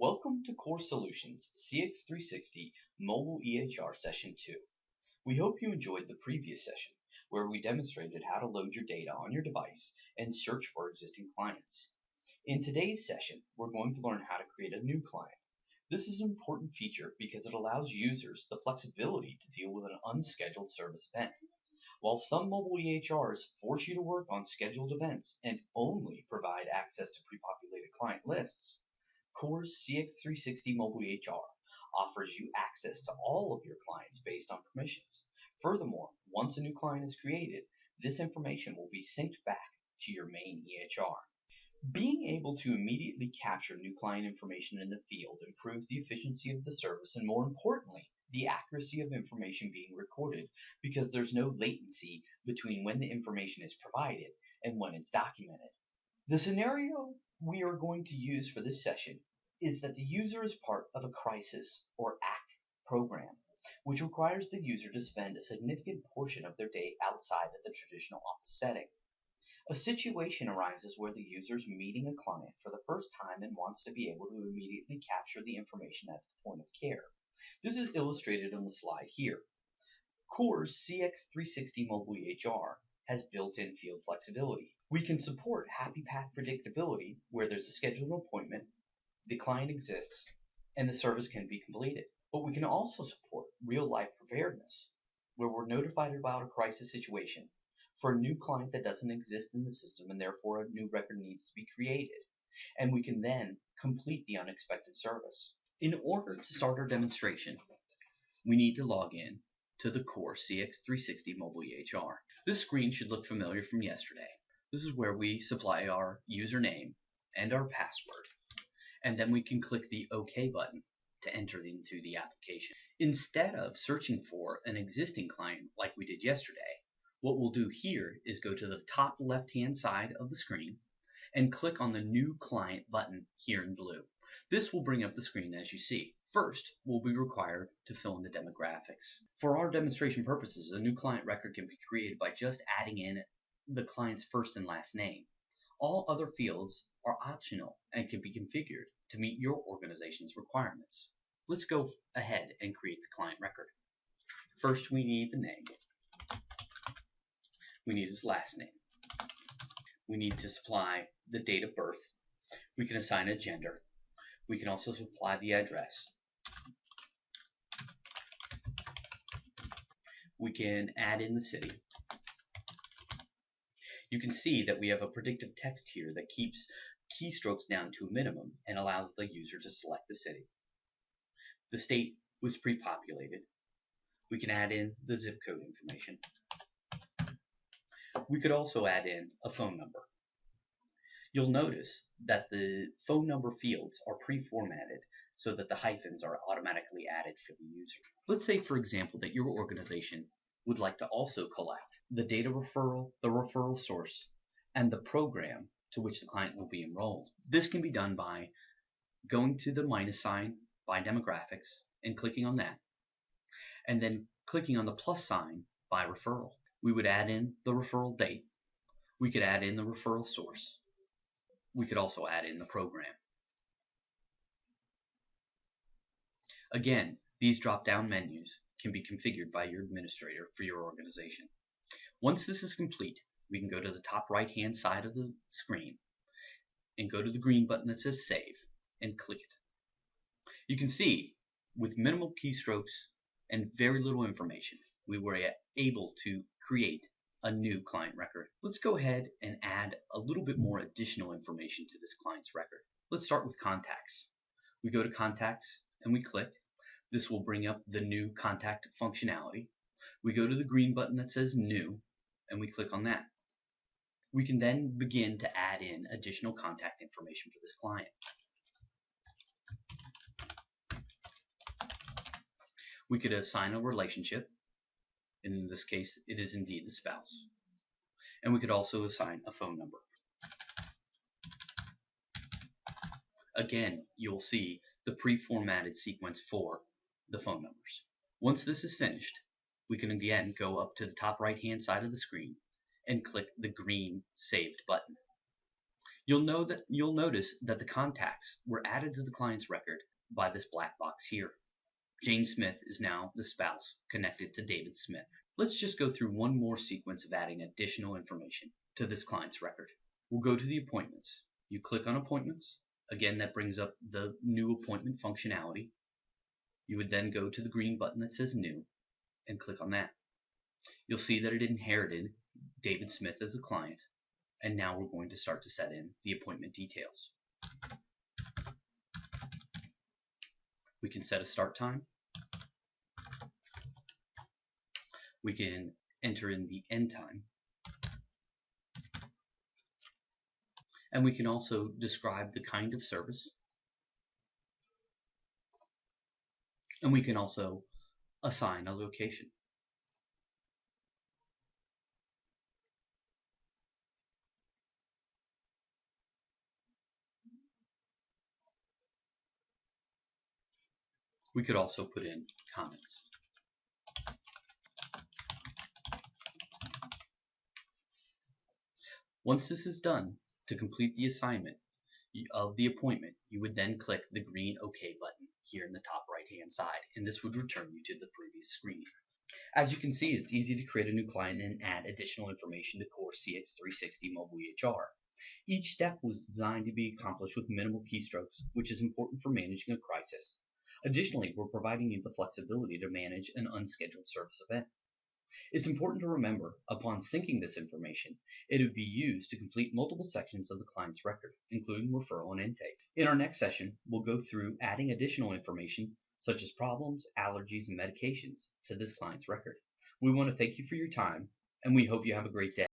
Welcome to Core Solutions Cx360 Mobile EHR Session 2. We hope you enjoyed the previous session, where we demonstrated how to load your data on your device and search for existing clients. In today's session, we're going to learn how to create a new client. This is an important feature because it allows users the flexibility to deal with an unscheduled service event. While some mobile EHRs force you to work on scheduled events and only provide access to prepopulated client lists, Core's Cx360 Mobile EHR offers you access to all of your clients based on permissions. Furthermore, once a new client is created, this information will be synced back to your main EHR. Being able to immediately capture new client information in the field improves the efficiency of the service and, more importantly, the accuracy of information being recorded, because there's no latency between when the information is provided and when it's documented. The scenario we are going to use for this session is that the user is part of a crisis or ACT program, which requires the user to spend a significant portion of their day outside of the traditional office setting. A situation arises where the user is meeting a client for the first time and wants to be able to immediately capture the information at the point of care. This is illustrated on the slide here. Core's Cx360 Mobile EHR has built-in field flexibility. We can support happy path predictability where there's a scheduled appointment, the client exists, and the service can be completed. But we can also support real-life preparedness, where we're notified about a crisis situation for a new client that doesn't exist in the system, and therefore a new record needs to be created. And we can then complete the unexpected service. In order to start our demonstration, we need to log in to the Core Cx360 Mobile EHR. This screen should look familiar from yesterday. This is where we supply our username and our password, and then we can click the OK button to enter into the application. Instead of searching for an existing client like we did yesterday, what we'll do here is go to the top left-hand side of the screen and click on the New Client button here in blue. This will bring up the screen as you see. First, we'll be required to fill in the demographics. For our demonstration purposes, a new client record can be created by just adding in the client's first and last name. All other fields are optional and can be configured to meet your organization's requirements. Let's go ahead and create the client record. First, we need the name. We need his last name. We need to supply the date of birth. We can assign a gender. We can also supply the address. We can add in the city. You can see that we have a predictive text here that keeps keystrokes down to a minimum and allows the user to select the city. The state was pre-populated. We can add in the zip code information. We could also add in a phone number. You'll notice that the phone number fields are pre-formatted so that the hyphens are automatically added for the user. Let's say, for example, that your organization would like to also collect the data referral, the referral source, and the program to which the client will be enrolled. This can be done by going to the minus sign by demographics and clicking on that, and then clicking on the plus sign by referral. We would add in the referral date. We could add in the referral source. We could also add in the program. Again, these drop-down menus can be configured by your administrator for your organization. Once this is complete, we can go to the top right-hand side of the screen and go to the green button that says Save and click it. You can see, with minimal keystrokes and very little information, we were able to create a new client record. Let's go ahead and add a little bit more additional information to this client's record. Let's start with contacts. We go to contacts and we click. This will bring up the new contact functionality. We go to the green button that says New and we click on that. We can then begin to add in additional contact information for this client. We could assign a relationship. In this case, it is indeed the spouse. And we could also assign a phone number. Again, you'll see the pre-formatted sequence for the phone numbers. Once this is finished, we can again go up to the top right-hand side of the screen and click the green Saved button. You'll notice that the contacts were added to the client's record by this black box here. Jane Smith is now the spouse connected to David Smith. Let's just go through one more sequence of adding additional information to this client's record. We'll go to the appointments. You click on appointments. Again, that brings up the new appointment functionality. You would then go to the green button that says new and click on that. You'll see that it inherited David Smith as a client, and now we're going to start to set in the appointment details. We can set a start time. We can enter in the end time. And we can also describe the kind of service. And we can also assign a location. We could also put in comments. Once this is done, to complete the assignment of the appointment, you would then click the green OK button here in the top right-hand side, and this would return you to the previous screen. As you can see, it's easy to create a new client and add additional information to core Cx360 Mobile EHR. Each step was designed to be accomplished with minimal keystrokes, which is important for managing a crisis. Additionally, we're providing you the flexibility to manage an unscheduled service event. It's important to remember, upon syncing this information, it would be used to complete multiple sections of the client's record, including referral and intake. In our next session, we'll go through adding additional information, such as problems, allergies, and medications, to this client's record. We want to thank you for your time, and we hope you have a great day.